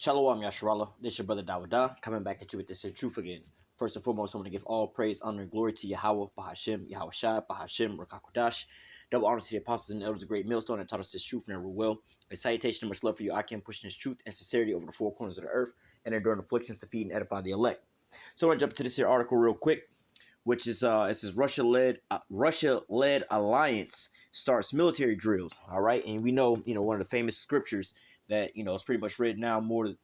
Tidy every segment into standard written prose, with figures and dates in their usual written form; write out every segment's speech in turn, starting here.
Shalom Yasharallah, this is your brother Dawada, coming back at you with this here truth again. First and foremost, I want to give all praise, honor, and glory to Yahweh, Bahashem, Yahweh Shai, Bahashem, Rakakodash. Double honor to the apostles and elders of great millstone that taught us this truth and never will. A salutation and much love for you, I can pushing this truth and sincerity over the four corners of the earth and enduring afflictions to feed and edify the elect. So I want to jump to this here article real quick, which is it says Russia-led alliance starts military drills. All right, and we know one of the famous scriptures that it's pretty much written now more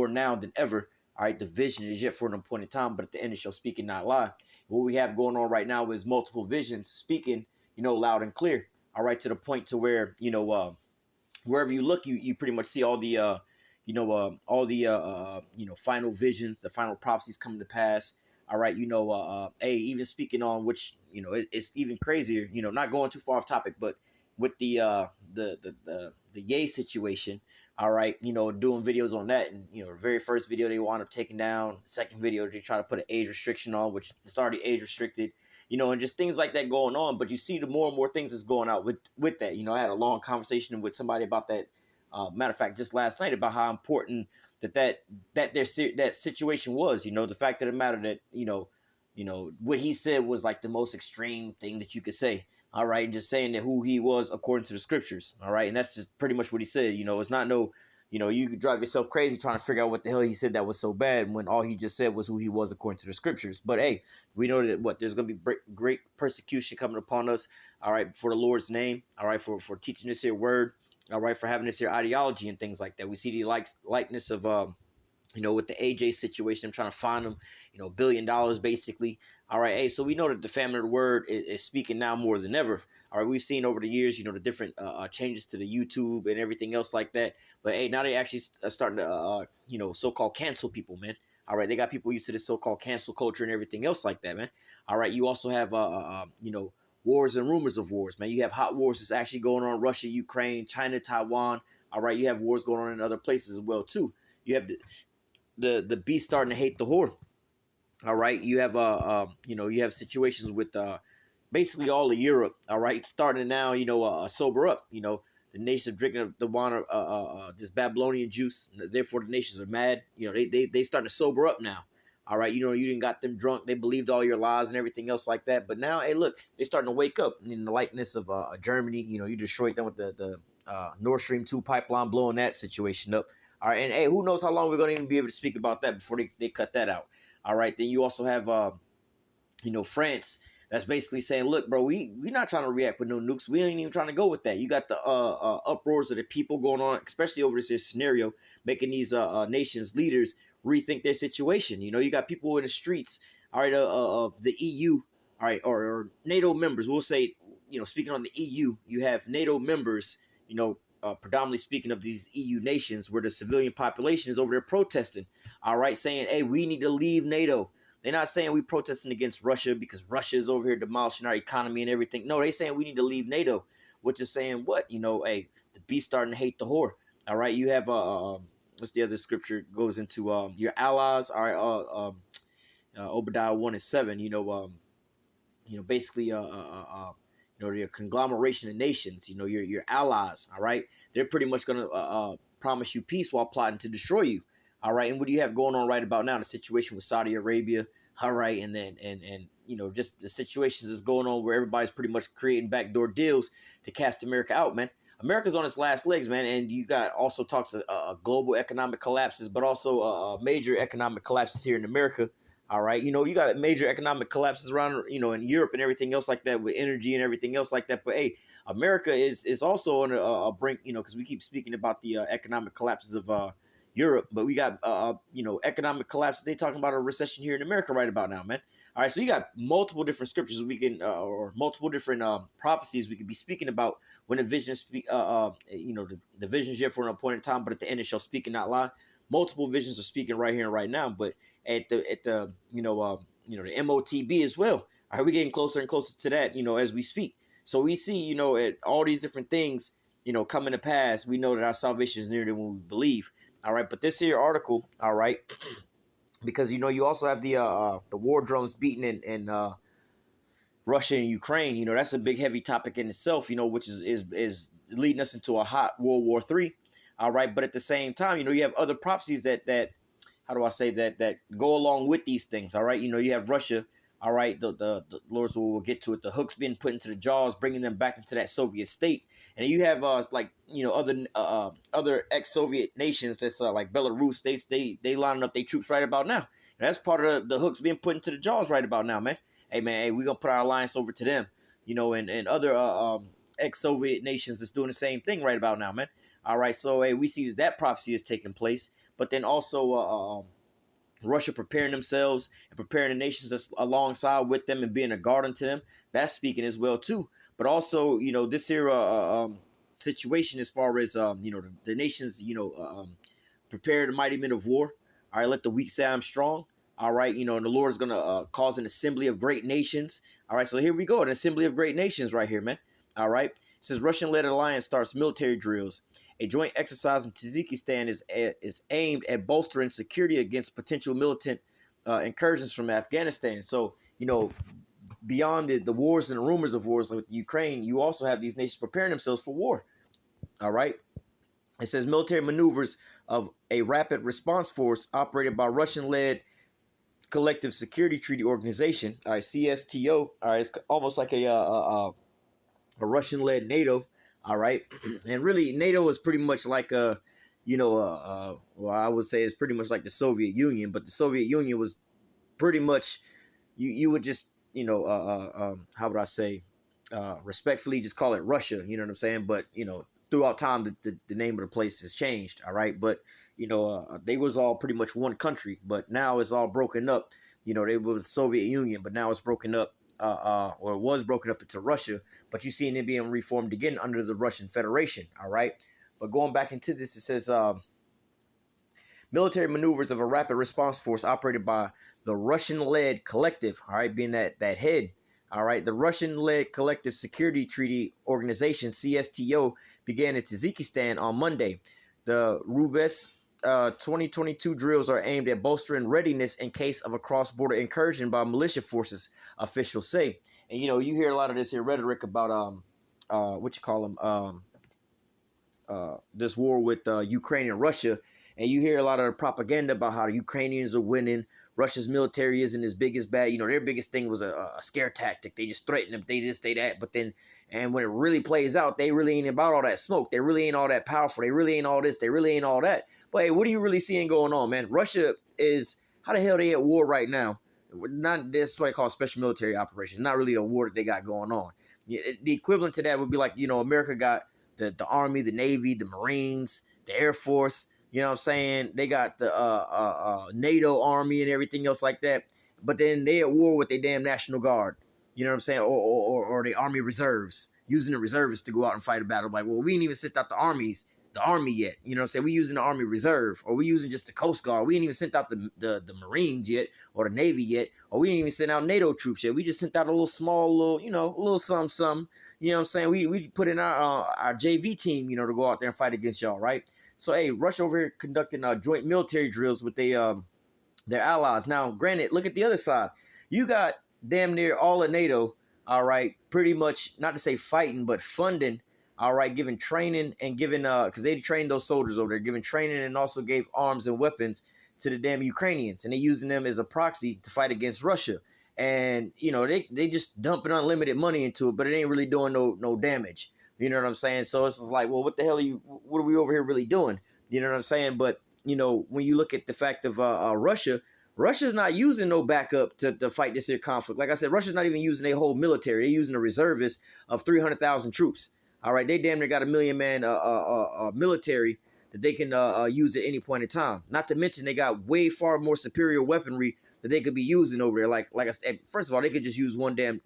now than ever. All right, the vision is yet for an appointed time, but at the end it shall speak and not lie. What we have going on right now is multiple visions speaking, loud and clear. All right, to the point to where wherever you look, you pretty much see all the final visions, the final prophecies coming to pass. All right, even speaking on which it's even crazier. Not going too far off topic, but with the Ye situation. All right, doing videos on that, and the very first video they wound up taking down. Second video they try to put an age restriction on, which is already age restricted. And just things like that going on. But you see the more and more things that's going out with that. I had a long conversation with somebody about that. Matter of fact, just last night about how important that situation was. The fact of the matter that what he said was like the most extreme thing that you could say. All right, just saying that who he was according to the scriptures. All right, and that's just pretty much what he said. It's not you could drive yourself crazy trying to figure out what the hell he said that was so bad when all he just said was who he was according to the scriptures. But hey, we know that there's going to be great persecution coming upon us. All right, for the Lord's name. All right, for teaching this here word. All right, for having this here ideology and things like that. We see the likeness of with the AJ situation. I'm trying to find them, $1 billion basically. All right, hey, so we know that the family of the word is speaking now more than ever. All right, we've seen over the years, the different changes to the YouTube and everything else like that. But hey, now they actually starting to, so-called cancel people, man. All right, they got people used to this so-called cancel culture and everything else like that, man. All right, you also have, wars and rumors of wars, man. You have hot wars that's actually going on in Russia, Ukraine, China, Taiwan. All right, you have wars going on in other places as well too. You have the beast starting to hate the whore. All right, you have you have situations with basically all of Europe. All right, starting now, sober up. The nations are drinking the wine of this Babylonian juice. Therefore, the nations are mad. They starting to sober up now. All right, you didn't got them drunk. They believed all your lies and everything else like that. But now, hey, look, they starting to wake up in the likeness of Germany. You destroyed them with the Nord Stream 2 pipeline, blowing that situation up. All right, and hey, who knows how long we're going to even be able to speak about that before they cut that out. All right, then you also have, France that's basically saying, look, bro, we're not trying to react with no nukes. We ain't even trying to go with that. You got the uproars of the people going on, especially over this scenario, making these nations leaders rethink their situation. You got people in the streets, all right, of the EU, all right, or NATO members. We'll say, speaking on the EU, you have NATO members, predominantly speaking of these EU nations where the civilian population is over there protesting, all right, saying, hey, we need to leave NATO. They're not saying we protesting against Russia because Russia is over here demolishing our economy and everything. No, they're saying we need to leave NATO, which is saying what? Hey, the beast starting to hate the whore. All right, you have, what's the other scripture goes into your allies, all right, Obadiah 1:7, basically, your conglomeration of nations, your allies, all right? They're pretty much going to promise you peace while plotting to destroy you, all right? And what do you have going on right about now? The situation with Saudi Arabia, all right? And then, just the situations that's going on where everybody's pretty much creating backdoor deals to cast America out, man. America's on its last legs, man. And you got also talks of global economic collapses, but also major economic collapses here in America. All right, you got major economic collapses around, in Europe and everything else like that with energy and everything else like that. But hey, America is also on a brink, because we keep speaking about the economic collapses of Europe, but we got economic collapses. They talking about a recession here in America right about now, man. All right, so you got multiple different scriptures we can, or multiple different prophecies we could be speaking about when the vision speak, the vision's here for an appointed time, but at the end it shall speak and not lie. Multiple visions are speaking right here and right now, but at the the MOTB as well. All right, we're getting closer and closer to that, as we speak. So we see, at all these different things, coming to pass. We know that our salvation is nearer than when we believe. All right, but this here article, all right, because you also have the war drums beating in Russia and Ukraine. That's a big heavy topic in itself. Which is leading us into a hot World War III. All right, but at the same time, you have other prophecies that how do I say that go along with these things. All right, you have Russia. All right, the Lords will get to it. The hooks being put into the jaws, bringing them back into that Soviet state, and you have like other ex-Soviet nations that's like Belarus. They lining up their troops right about now. And that's part of the hooks being put into the jaws right about now, man. Hey man, hey, we gonna put our alliance over to them, and other ex-Soviet nations that's doing the same thing right about now, man. All right, so hey, we see that prophecy is taking place, but then also Russia preparing themselves and preparing the nations that's alongside with them and being a guard unto them. That's speaking as well too. But also, this here situation as far as the nations, prepare the mighty men of war. All right, let the weak say I'm strong. All right, and the Lord is gonna cause an assembly of great nations. All right, so here we go, an assembly of great nations right here, man. All right, it says Russian-led alliance starts military drills. A joint exercise in Tajikistan is aimed at bolstering security against potential militant incursions from Afghanistan. So, beyond the wars and the rumors of wars with Ukraine, you also have these nations preparing themselves for war. All right. It says military maneuvers of a rapid response force operated by Russian-led Collective Security Treaty Organization, all right, CSTO. All right, it's almost like a Russian-led NATO. All right, and really NATO is pretty much like well, I would say it's pretty much like the Soviet Union, but the Soviet Union was pretty much you would just how would I say respectfully just call it Russia. You know what I'm saying? But throughout time the name of the place has changed. All right, but they was all pretty much one country, but now it's all broken up. They was Soviet Union, but now it's broken up. Or it was broken up into Russia, but you see it being reformed again under the Russian Federation. All right, but going back into this, it says military maneuvers of a rapid response force operated by the Russian-led collective. All right, being that head. All right, the Russian-led Collective Security Treaty Organization (CSTO) began in Tajikistan on Monday. The Rubes 2022 drills are aimed at bolstering readiness in case of a cross-border incursion by militia forces, officials say. And you hear a lot of this here rhetoric about this war with Ukraine and Russia, and you hear a lot of propaganda about how the Ukrainians are winning. Russia's military isn't as big as bad. Their biggest thing was a scare tactic. They just threaten them. They this, they that. But then, and when it really plays out, they really ain't about all that smoke. They really ain't all that powerful. They really ain't all this. They really ain't all that. But hey, what are you really seeing going on, man? Russia is, how the hell they at war right now? Not this, what they call special military operation. Not really a war that they got going on. The equivalent to that would be like, America got the Army, the Navy, the Marines, the Air Force. You know what I'm saying? They got the NATO Army and everything else like that. But then they at war with their damn National Guard. You know what I'm saying? Or the Army Reserves, using the reservists to go out and fight a battle. Like, well, we ain't even sent out the Army yet. You know what I'm saying? We using the Army Reserve, or we using just the Coast Guard. We ain't even sent out the Marines yet, or the Navy yet, or we ain't even sent out NATO troops yet. We just sent out a little small, a little something. You know what I'm saying? We put in our JV team, to go out there and fight against y'all, right? So, hey, Russia over here conducting joint military drills with their allies. Now, granted, look at the other side. You got damn near all of NATO, all right, pretty much, not to say fighting, but funding, all right, giving training and giving, because they trained those soldiers over there, giving training and also gave arms and weapons to the damn Ukrainians. And they using them as a proxy to fight against Russia. And, they just dumping unlimited money into it, but it ain't really doing no damage. You know what I'm saying? So it's like, well, what are we over here really doing? You know what I'm saying? But, when you look at the fact of Russia's not using no backup to fight this here conflict. Like I said, Russia's not even using their whole military. They're using a reservist of 300,000 troops. All right, they damn near got a 1 million man military that they can use at any point in time. Not to mention they got way far more superior weaponry that they could be using over there. Like I said, first of all, they could just use one damn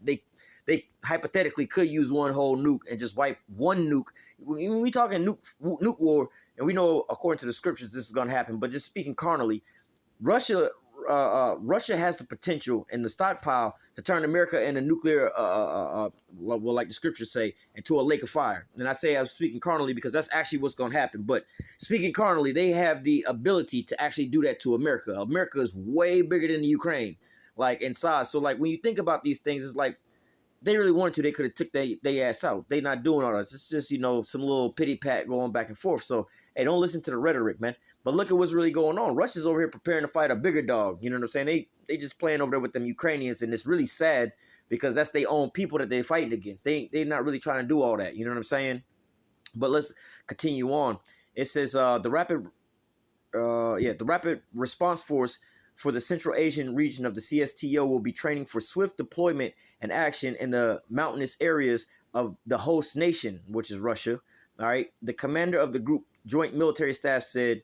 they hypothetically could use one whole nuke and just wipe one nuke. When we talking nuke war, and we know according to the scriptures this is going to happen, but just speaking carnally, Russia has the potential and the stockpile to turn America into nuclear, well, like the scriptures say, into a lake of fire. And I say I'm speaking carnally because that's actually what's going to happen. But speaking carnally, they have the ability to actually do that to America. America is way bigger than the Ukraine, like in size. So like when you think about these things, it's like, they really wanted to, they could have took they ass out. They not doing all this. It's just, some little pity pat going back and forth. So, hey, don't listen to the rhetoric, man. But look at what's really going on. Russia's over here preparing to fight a bigger dog. You know what I'm saying? They just playing over there with them Ukrainians, and it's really sad because that's their own people that they're fighting against. They're not really trying to do all that. You know what I'm saying? But let's continue on. It says the rapid response force for the Central Asian region of the CSTO will be training for swift deployment and action in the mountainous areas of the host nation, which is Russia. All right. The commander of the group Joint Military Staff said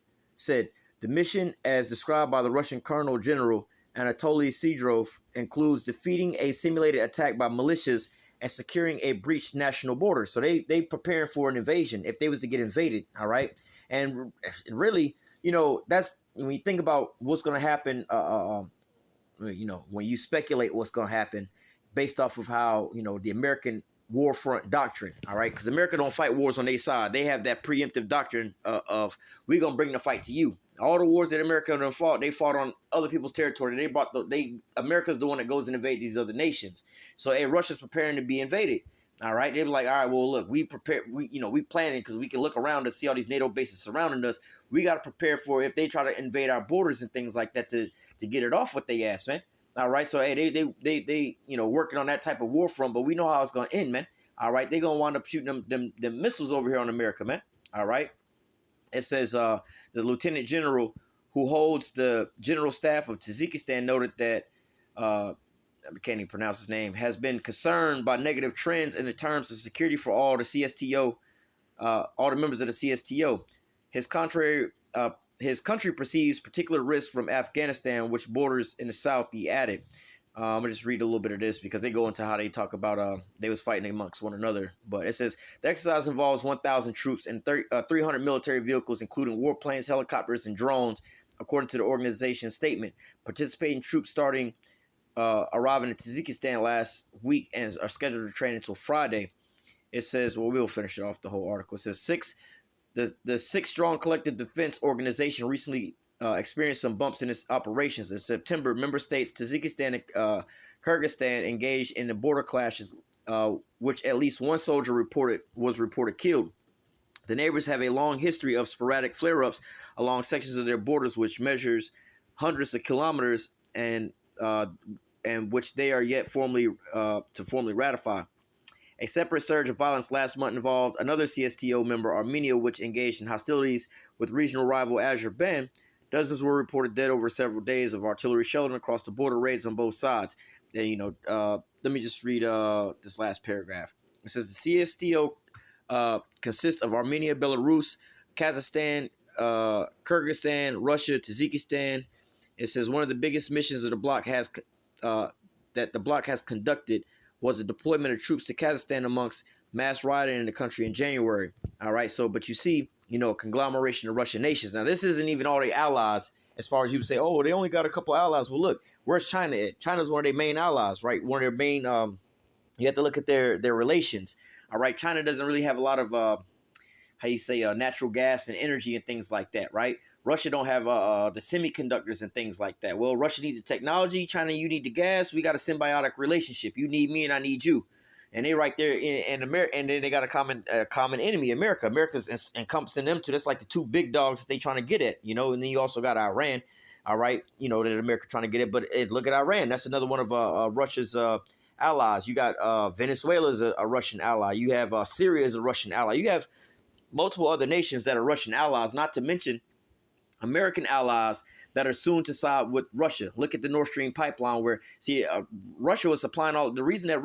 the mission, as described by the Russian Colonel General Anatoly Sidorov, includes defeating a simulated attack by militias and securing a breached national border. So they preparing for an invasion if they was to get invaded. All right. And really, that's when you think about what's going to happen, when you speculate what's going to happen based off of how, the American war front doctrine, all right? Because America don't fight wars on their side. They have that preemptive doctrine of we're going to bring the fight to you. All the wars that America done fought, they fought on other people's territory. America's the one that goes and invade these other nations. So, hey, Russia's preparing to be invaded. All right, they be like, all right, well, look, we planning because we can look around to see all these NATO bases surrounding us. We got to prepare for if they try to invade our borders and things like that to get it off with their ass, man. All right, so hey, they working on that type of war front, but we know how it's gonna end, man. All right, they gonna wind up shooting them missiles over here on America, man. All right, it says the lieutenant general who holds the general staff of Tajikistan noted that I can't even pronounce his name, has been concerned by negative trends in the terms of security for all the CSTO, all the members of the CSTO. His country perceives particular risk from Afghanistan, which borders in the south, he added. I'm going to just read a little bit of this because they go into how they talk about they was fighting amongst one another. But it says, the exercise involves 1,000 troops and 300 military vehicles, including warplanes, helicopters, and drones, according to the organization's statement. Participating troops arriving in Tajikistan last week and are scheduled to train until Friday. It says, well, we'll finish it off the whole article. It says the six-strong collective defense organization recently experienced some bumps in its operations. In September, member states Tajikistan and Kyrgyzstan engaged in the border clashes, which at least one soldier was reported killed. The neighbors have a long history of sporadic flare-ups along sections of their borders, which measures hundreds of kilometers and which they are yet formally ratify. A separate surge of violence last month involved another CSTO member, Armenia, which engaged in hostilities with regional rival Azerbaijan. Dozens were reported dead over several days of artillery shelling across the border raids on both sides. And, let me just read this last paragraph. It says the CSTO consists of Armenia, Belarus, Kazakhstan, Kyrgyzstan, Russia, Tajikistan. It says one of the biggest missions of the bloc that the bloc has conducted was the deployment of troops to Kazakhstan amongst mass rioting in the country in January. All right, so but you see, a conglomeration of Russian nations. Now, this isn't even all the allies. As far as you say, oh, they only got a couple allies. Well, look, where's China at? China's one of their main allies, right? One of their main. You have to look at their relations. All right, China doesn't really have a lot of natural gas and energy and things like that, right? Russia don't have the semiconductors and things like that. Well, Russia needs the technology. China, you need the gas. We got a symbiotic relationship. You need me and I need you. And they right there in America, and then they got a common enemy, America. America's encompassing them too. That's like the two big dogs that they trying to get at, And then you also got Iran, all right? That America trying to get at. But look at Iran. That's another one of Russia's allies. You got Venezuela is a Russian ally. You have Syria is a Russian ally. You have multiple other nations that are Russian allies, not to mention American allies that are soon to side with Russia. Look at the Nord Stream pipeline where, Russia was supplying all. The reason that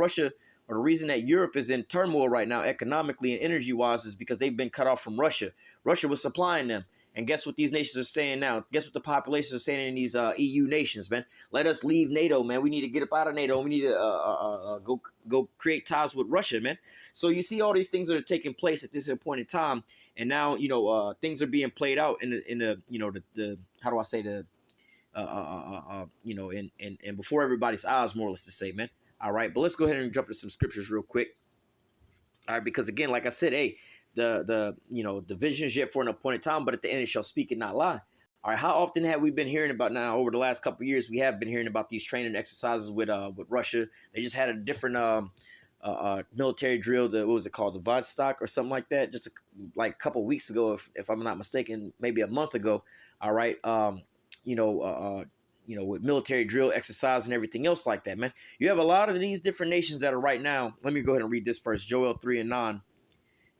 Europe is in turmoil right now economically and energy-wise is because they've been cut off from Russia. Russia was supplying them. And guess what these nations are saying now? Guess what the populations are saying in these EU nations, man? Let us leave NATO, man. We need to get up out of NATO. We need to go create ties with Russia, man. So you see all these things that are taking place at this point in time. And now, things are being played out in the how do I say and before everybody's eyes, more or less to say, man. All right, but let's go ahead and jump to some scriptures real quick. All right, because again, like I said, hey, the vision is yet for an appointed time, but at the end it shall speak and not lie. All right, how often have we been hearing about now over the last couple of years? We have been hearing about these training exercises with Russia. They just had a different military drill. What was it called? The Vodstock or something like that. Just like a couple weeks ago, if I'm not mistaken, maybe a month ago. All right. You know, with military drill exercise and everything else like that, man. You have a lot of these different nations that are right now. Let me go ahead and read this first. Joel 3:9.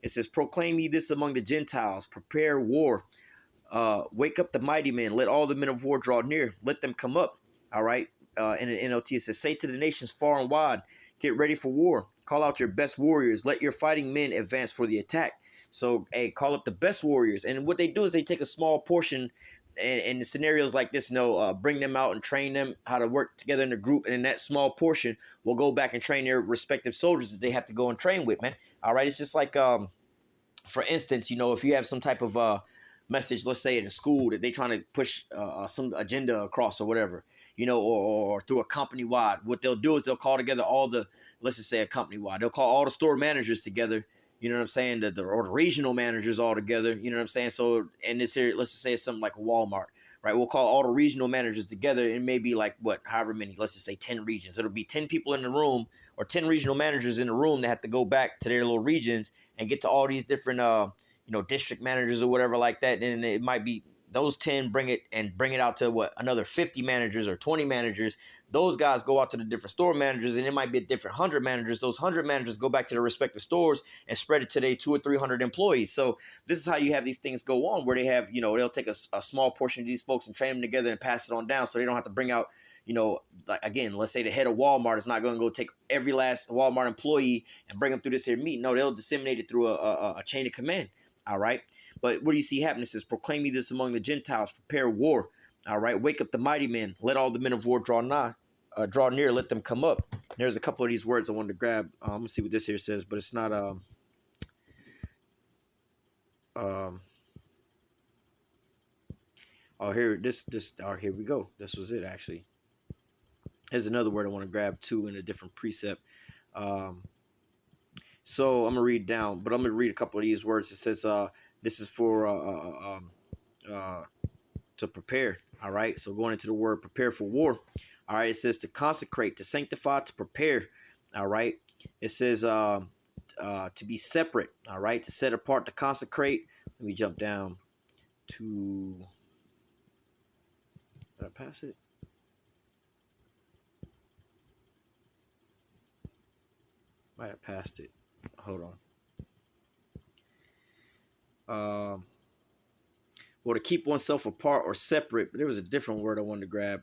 It says, "Proclaim ye this among the Gentiles, prepare war. Wake up the mighty men, let all the men of war draw near, let them come up." All right. In the NLT, it says, "Say to the nations far and wide, get ready for war. Call out your best warriors. Let your fighting men advance for the attack." So, hey, call up the best warriors. And what they do is they take a small portion in scenarios like this, bring them out and train them how to work together in a group. And in that small portion, will go back and train their respective soldiers that they have to go and train with, man. All right. It's just like, for instance, if you have some type of message, let's say in a school that they're trying to push some agenda across or whatever, or through a company wide, what they'll do is they'll call together let's just say a company wide, they'll call all the store managers together, you know what I'm saying, or the regional managers all together, you know what I'm saying. So in this here, let's just say it's something like a Walmart, right? We'll call all the regional managers together, and maybe like however many, let's just say 10 regions. It'll be 10 people in the room, or 10 regional managers in the room that have to go back to their little regions and get to all these different district managers or whatever like that. And it might be those 10 bring it out to another 50 managers or 20 managers. Those guys go out to the different store managers, and it might be a different 100 managers. Those 100 managers go back to their respective stores and spread it to their 200 or 300 employees. So this is how you have these things go on, where they have, they'll take a small portion of these folks and train them together and pass it on down, so they don't have to bring out, like, again, let's say the head of Walmart is not going to go take every last Walmart employee and bring them through this here meeting. No, they'll disseminate it through a chain of command. All right. But what do you see happening? It says, "Proclaim ye this among the Gentiles, prepare war." All right. "Wake up the mighty men, let all the men of war draw near, let them come up." There's a couple of these words I wanted to grab. I'm gonna see what this here says, but it's not here we go. This was it, actually. Here's another word I want to grab too in a different precept. So I'm gonna read down, but I'm gonna read a couple of these words. It says this is for to prepare. All right. So going into the word prepare for war. All right. It says to consecrate, to sanctify, to prepare. All right. It says to be separate. All right. To set apart, to consecrate. Let me jump down to. Did I pass it? Might have passed it. Hold on. Well, to keep oneself apart or separate, but there was a different word I wanted to grab.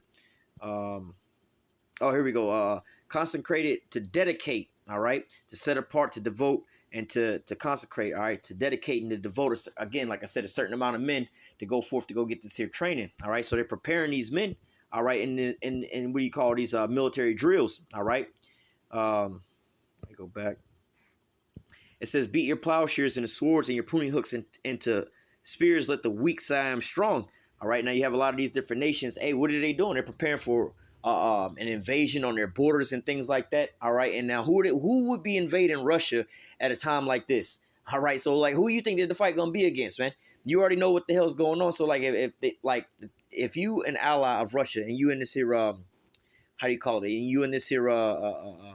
Here we go. Consecrated, to dedicate. All right. To set apart, to devote, and to consecrate. All right. To dedicate and to devote, again, like I said, a certain amount of men to go forth to go get this here training. All right. So they're preparing these men. All right. And what do you call these military drills? All right. Let me go back. It says, "Beat your plowshares into swords and your pruning hooks into spears. Let the weak say I am strong." All right. Now you have a lot of these different nations. Hey, what are they doing? They're preparing for an invasion on their borders and things like that. All right. And now who would be invading Russia at a time like this? All right. So like, who do you think that the fight gonna be against, man? You already know what the hell's going on. So like, if you an ally of Russia and you in this here how do you call it? And you in this here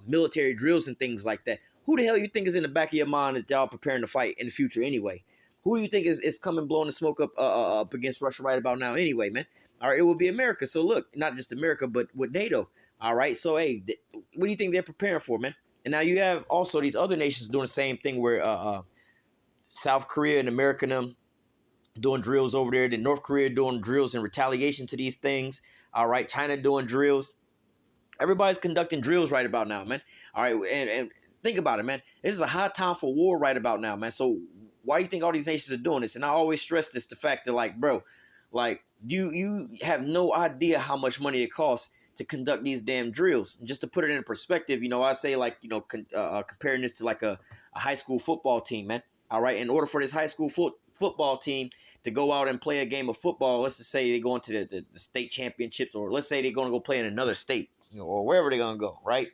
military drills and things like that. Who the hell you think is in the back of your mind that y'all preparing to fight in the future anyway? Who do you think is coming blowing the smoke up against Russia right about now anyway, man? All right, it will be America. So look, not just America, but with NATO. All right, so hey, what do you think they're preparing for, man? And now you have also these other nations doing the same thing, where South Korea and America them doing drills over there. Then North Korea doing drills in retaliation to these things. All right, China doing drills. Everybody's conducting drills right about now, man. All right, and think about it, man. This is a high time for war right about now, man. So why do you think all these nations are doing this? And I always stress this, the fact that, like, bro, like, you have no idea how much money it costs to conduct these damn drills. And just to put it in perspective, I say, like, comparing this to like a high school football team, man. All right, in order for this high school football team to go out and play a game of football, let's just say they go into the state championships, or let's say they're going to go play in another state, or wherever they're going to go, right?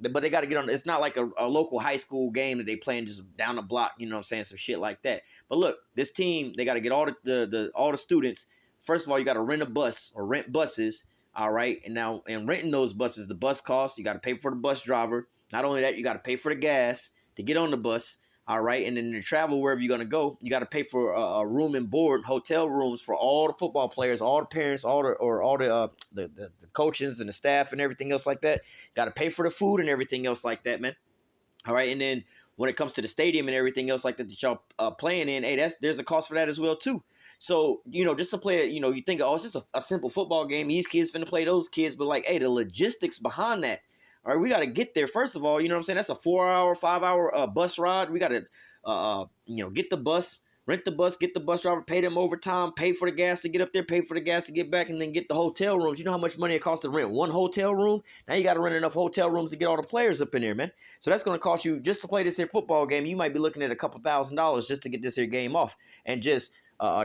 But they got to get on. It's not like a local high school game that they playing just down the block, you know what I'm saying? Some shit like that. But look, this team, they got to get all the students. First of all, you got to rent a bus or rent buses, all right? And now, in renting those buses, the bus costs, you got to pay for the bus driver, Not only that, you got to pay for the gas to get on the bus. All right, and then to travel wherever you're gonna go, you got to pay for a room and board, hotel rooms for all the football players, all the parents, all the coaches and the staff and everything else like that. Got to pay for the food and everything else like that, man. All right, and then when it comes to the stadium and everything else like that y'all playing in, hey, there's a cost for that as well too. So just to play, you think, oh, it's just a simple football game. These kids finna play those kids, but like, hey, the logistics behind that. All right, we got to get there. First of all, you know what I'm saying? That's a 4-hour, 5-hour bus ride. We got to, get the bus, rent the bus, get the bus driver, pay them overtime, pay for the gas to get up there, pay for the gas to get back, and then get the hotel rooms. You know how much money it costs to rent one hotel room? Now you got to rent enough hotel rooms to get all the players up in there, man. So that's going to cost you, just to play this here football game, you might be looking at a couple $1,000s just to get this here game off. And just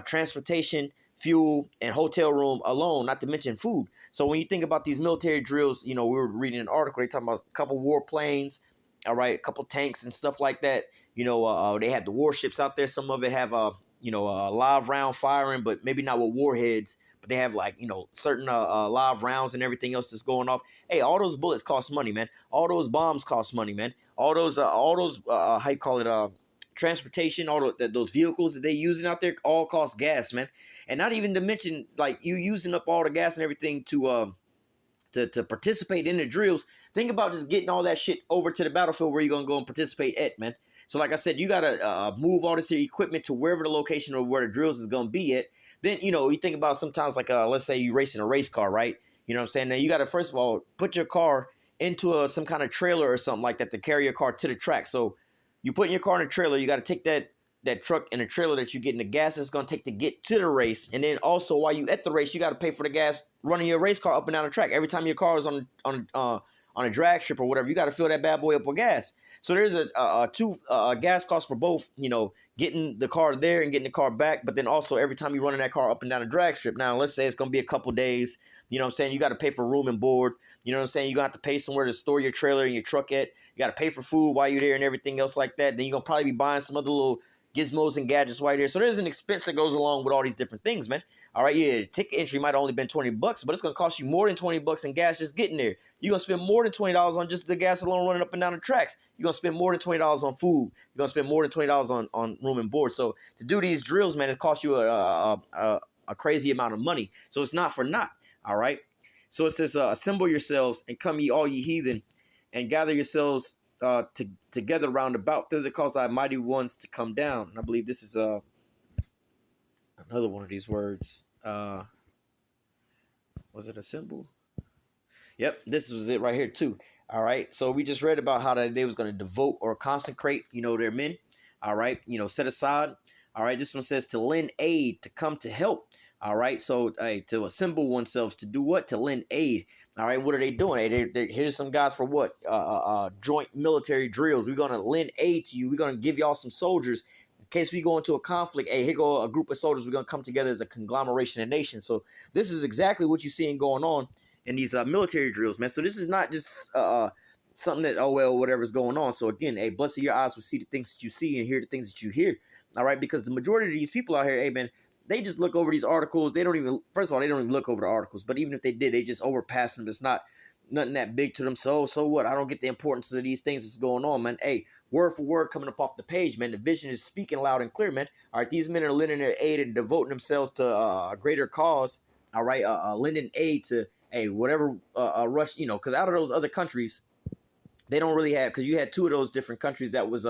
transportation, fuel, and hotel room alone, not to mention food. So when you think about these military drills, we were reading an article, they talking about a couple warplanes, all right, a couple tanks and stuff like that. They had the warships out there. Some of it have, live round firing, but maybe not with warheads. But they have certain live rounds and everything else that's going off. Hey, all those bullets cost money, man. All those bombs cost money, man. All those how you call it, transportation, all those vehicles that they using out there all cost gas, man. And not even to mention like you using up all the gas and everything to participate in the drills. Think about just getting all that shit over to the battlefield where you're gonna go and participate at, man. So like I said, you gotta move all this equipment to wherever the location or where the drills is gonna be at. Then you think about sometimes like let's say you racing a race car, right? You know what I'm saying? Now you gotta first of all put your car into some kind of trailer or something like that to carry your car to the track. So you put your car in a trailer, you got to take that truck and the trailer that you get in the gas it's going to take to get to the race. And then also while you at the race, you got to pay for the gas running your race car up and down the track. Every time your car is on a drag strip or whatever, you got to fill that bad boy up with gas. So there's a gas cost for both, getting the car there and getting the car back. But then also every time you running that car up and down a drag strip. Now, let's say it's going to be a couple days. You know what I'm saying? You got to pay for room and board. You know what I'm saying? You're going to have to pay somewhere to store your trailer and your truck at. You got to pay for food while you're there and everything else like that. Then you're going to probably be buying some other little gizmos and gadgets while you're there. So there's an expense that goes along with all these different things, man. All right, yeah, ticket entry might have only been $20, but it's going to cost you more than $20 in gas just getting there. You're going to spend more than $20 on just the gas alone running up and down the tracks. You're going to spend more than $20 on food. You're going to spend more than $20 on room and board. So to do these drills, man, it costs you a crazy amount of money. So it's not for naught, all right? So it says, assemble yourselves and come ye all ye heathen and gather yourselves together round about thither cause thy mighty ones to come down. And I believe this is another one of these words. Was it a symbol? Yep, this was it right here too. All right, so we just read about how they was going to devote or consecrate, their men. All right, set aside. All right, this one says to lend aid, to come to help. All right, so to assemble oneself, to do what? To lend aid. All right, what are they doing? Hey, here's some guys for what? Joint military drills. We're going to lend aid to you. We're going to give y'all some soldiers. In case we go into a conflict, hey, here go a group of soldiers. We're going to come together as a conglomeration of nations. So this is exactly what you're seeing going on in these military drills, man. So this is not just something that, oh, well, whatever's going on. So again, hey, blessed your eyes will see the things that you see and hear the things that you hear. All right, because the majority of these people out here, hey, man, they just look over these articles. They don't even, first of all, they don't even look over the articles. But even if they did, they just overpass them. It's not nothing that big to them. So what? I don't get the importance of these things that's going on, man. Hey, word for word coming up off the page, man. The vision is speaking loud and clear, man. All right, these men are lending their aid and devoting themselves to a greater cause. All right, lending aid to, hey, whatever rush, because out of those other countries, they don't really have, because you had two of those different countries that was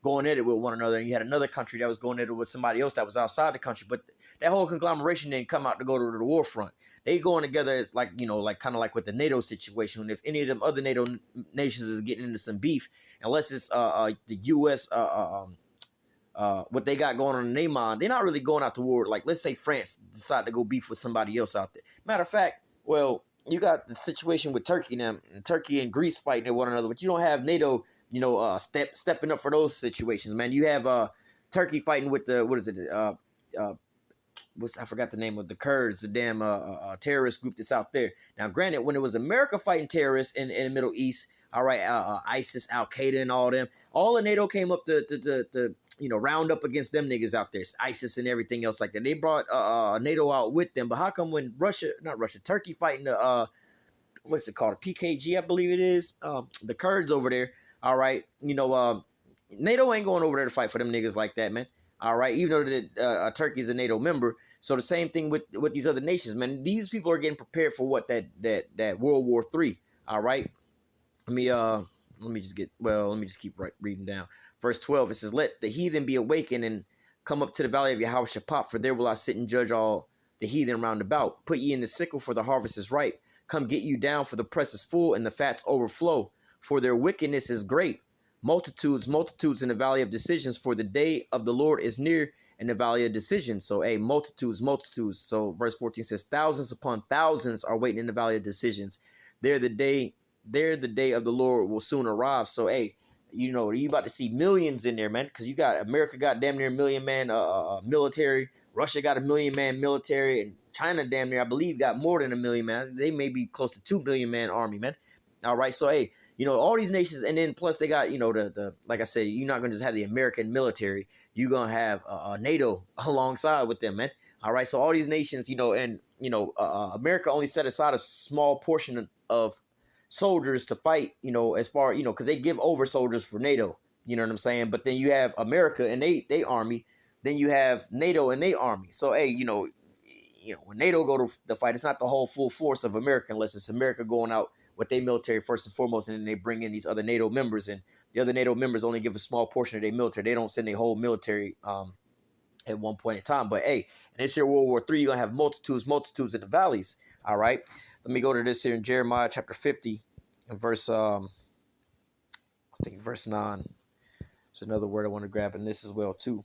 going at it with one another, and you had another country that was going at it with somebody else that was outside the country. But that whole conglomeration didn't come out to go to the war front. They going together as like, like kind of like with the NATO situation. And if any of them other NATO nations is getting into some beef, unless it's the U.S. What they got going on in their mind, they're not really going out to war. Like, let's say France decide to go beef with somebody else out there. Matter of fact, well, you got the situation with Turkey now, and Turkey and Greece fighting at one another, but you don't have NATO, stepping up for those situations, man. You have Turkey fighting with the, what is it? I forgot the name of the Kurds, the damn terrorist group that's out there. Now, granted, when it was America fighting terrorists in the Middle East, all right, ISIS, Al Qaeda, and all them, all of NATO came up to round up against them niggas out there, ISIS and everything else like that. They brought NATO out with them, but how come when Turkey fighting the what's it called? PKG, I believe it is. The Kurds over there. All right, NATO ain't going over there to fight for them niggas like that, man. All right, even though Turkey is a NATO member. So the same thing with these other nations, man. These people are getting prepared for what that World War III. All right. Let me just keep reading down. Verse 12, it says, "Let the heathen be awakened and come up to the valley of Yehoshaphat, for there will I sit and judge all the heathen round about. Put ye in the sickle, for the harvest is ripe. Come get you down, for the press is full, and the fats overflow. For their wickedness is great. Multitudes, multitudes in the valley of decisions, for the day of the Lord is near in the valley of decisions." So, multitudes, multitudes. So, verse 14 says, "Thousands upon thousands are waiting in the valley of decisions. There the day of the Lord will soon arrive." So, you about to see millions in there, man, because you got America got damn near a million man military. Russia got a million man military, and China damn near, I believe, got more than a million man. They may be close to 2 billion man army, man. All right, so all these nations, and then plus they got the like I said, you're not gonna just have the American military. You're gonna have NATO alongside with them, man. All right, so all these nations, America only set aside a small portion of soldiers to fight, as far, because they give over soldiers for NATO, you know what I'm saying? But then you have America and they army, then you have NATO and they army. So, when NATO go to the fight, it's not the whole full force of America unless it's America going out with their military first and foremost, and then they bring in these other NATO members, and the other NATO members only give a small portion of their military. They don't send their whole military at one point in time. But in this year World War III, you're gonna have multitudes in the valleys. All right. Let me go to this here in Jeremiah chapter 50 and verse I think verse 9. There's another word I want to grab in this as well too.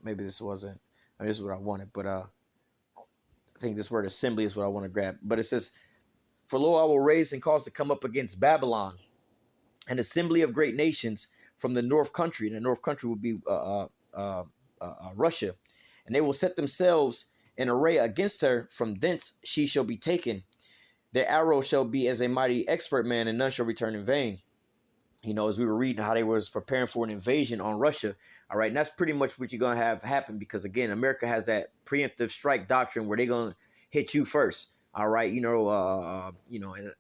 Maybe this wasn't. This is what I wanted, but I think this word assembly is what I want to grab. But it says, "For lo, I will raise and cause to come up against Babylon an assembly of great nations from the north country," and the north country would be Russia, "and they will set themselves in array against her. From thence she shall be taken. Their arrow shall be as a mighty expert man, and none shall return in vain." As we were reading how they was preparing for an invasion on Russia. All right. And that's pretty much what you're going to have happen, because, again, America has that preemptive strike doctrine where they're going to hit you first. All right. And I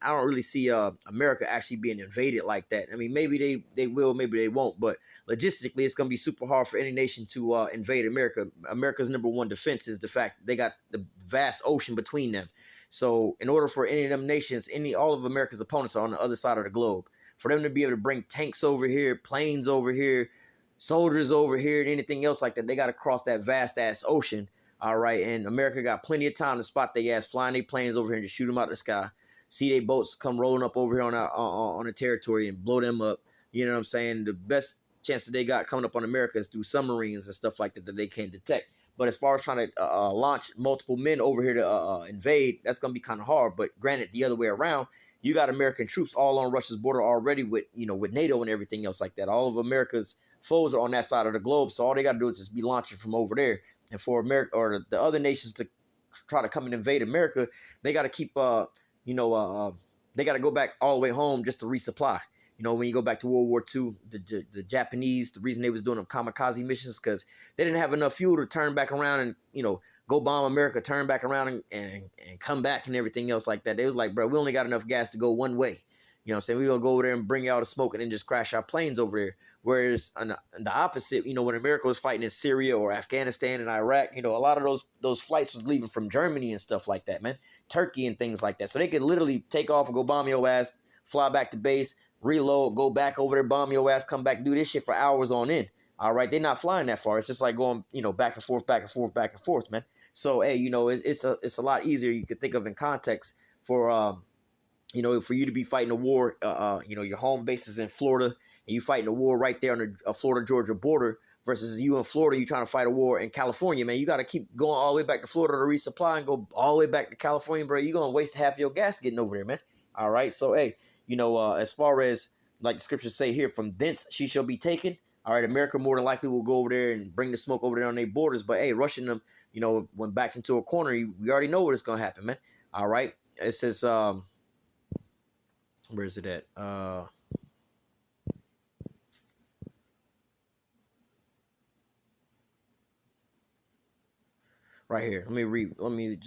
don't really see America actually being invaded like that. I mean, maybe they will, maybe they won't. But logistically, it's going to be super hard for any nation to invade America. America's number one defense is the fact they got the vast ocean between them. So in order for any of them nations, all of America's opponents are on the other side of the globe. For them to be able to bring tanks over here, planes over here, soldiers over here, and anything else like that, they got to cross that vast-ass ocean, all right? And America got plenty of time to spot their ass, flying their planes over here and just shoot them out of the sky. See their boats come rolling up over here on the territory and blow them up. You know what I'm saying? The best chance that they got coming up on America is through submarines and stuff like that they can't detect. But as far as trying to launch multiple men over here to invade, that's going to be kind of hard. But granted, the other way around, you got American troops all on Russia's border already with NATO and everything else like that. All of America's foes are on that side of the globe. So all they got to do is just be launching from over there. And for America or the other nations to try to come and invade America, they got to keep, they got to go back all the way home just to resupply. When you go back to World War II, the Japanese, the reason they was doing them kamikaze missions because they didn't have enough fuel to turn back around and, go bomb America, turn back around and come back and everything else like that. They was like, bro, we only got enough gas to go one way. You know what I'm saying? We're going to go over there and bring out the smoke and then just crash our planes over there. Whereas on the opposite, when America was fighting in Syria or Afghanistan and Iraq, a lot of those flights was leaving from Germany and stuff like that, man. Turkey and things like that. So they could literally take off and go bomb your ass, fly back to base, reload, go back over there, bomb your ass, come back, do this shit for hours on end. All right, they're not flying that far. It's just like going, back and forth, back and forth, back and forth, man. So, it's a lot easier. You could think of in context for, for you to be fighting a war. Your home base is in Florida, and you fighting a war right there on the Florida-Georgia border. Versus you in Florida, you trying to fight a war in California, man. You got to keep going all the way back to Florida to resupply and go all the way back to California, bro. You're gonna waste half your gas getting over there, man. All right, so as far as like the scriptures say here, from thence she shall be taken. All right, America more than likely will go over there and bring the smoke over there on their borders. But rushing them, when backed into a corner, we already know what is gonna happen, man. All right, it says, where is it at? Right here. Let me read. Oh man.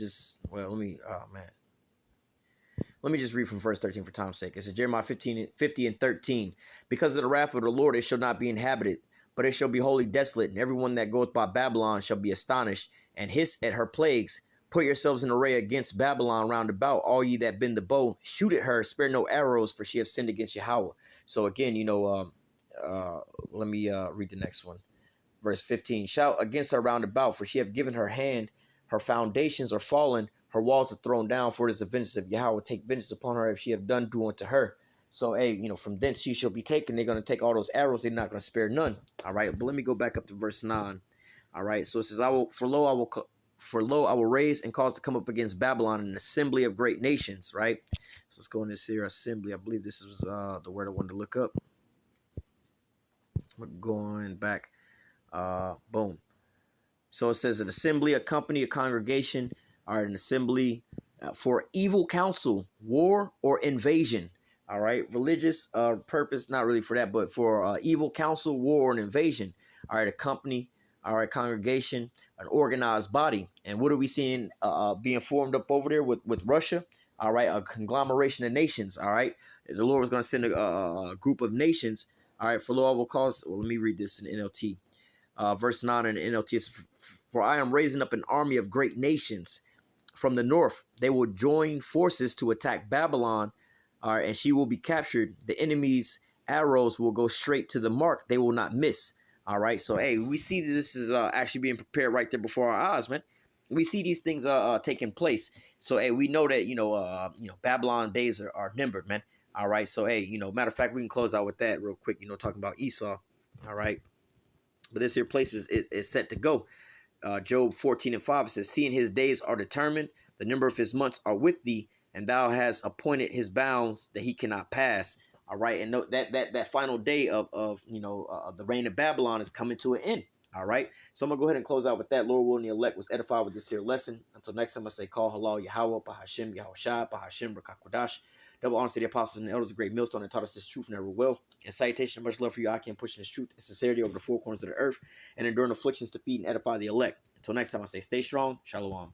Let me just read from verse 13 for time's sake. It says Jeremiah 50 and 13. Because of the wrath of the Lord, it shall not be inhabited, but it shall be wholly desolate, and everyone that goeth by Babylon shall be astonished, and hiss at her plagues. Put yourselves in array against Babylon round about, all ye that bend the bow. Shoot at her, spare no arrows, for she hath sinned against Yahweh. So again, let me read the next one. Verse 15, shout against her round about, for she hath given her hand, her foundations are fallen, her walls are thrown down, for it is the vengeance of Yahweh. Take vengeance upon her if she have done do unto her. So, hey, from thence she shall be taken. They're going to take all those arrows. They're not going to spare none. All right, but let me go back up to verse 9. All right, so it says, For lo, I will raise and cause to come up against Babylon an assembly of great nations, right? So let's go in this here, assembly. I believe this is the word I wanted to look up. We're going back. Boom. So it says an assembly, a company, a congregation, or an assembly for evil counsel, war, or invasion. All right. Religious purpose, not really for that, but for evil counsel, war, and invasion. All right. A company, all right, congregation, an organized body. And what are we seeing being formed up over there with Russia? All right. A conglomeration of nations. All right. The Lord was going to send a group of nations. All right. For Lord will cause, let me read this in the NLT. Verse 9 in the NLT is, for I am raising up an army of great nations from the north. They will join forces to attack Babylon, and she will be captured. The enemy's arrows will go straight to the mark. They will not miss. All right. So, hey, we see that this is actually being prepared right there before our eyes, man. We see these things taking place. So, hey, we know that, Babylon days are numbered, man. All right. So, hey, matter of fact, we can close out with that real quick, talking about Esau. All right. But this here place is set to go. Job 14 and 5 says, seeing his days are determined, the number of his months are with thee, and thou hast appointed his bounds that he cannot pass. All right. And note that final day of the reign of Babylon is coming to an end. All right. So I'm going to go ahead and close out with that. Lord willing, the elect was edified with this here lesson. Until next time, I say, call halal Yahweh, Bahashim, Yahushua, Bahashim, Rakakwadash. Double honor to the apostles and the elders of great millstone that taught us this truth and never will. And salutation and much love for you, I can pushing this truth and sincerity over the four corners of the earth and enduring afflictions to feed and edify the elect. Until next time, I say, stay strong. Shalom.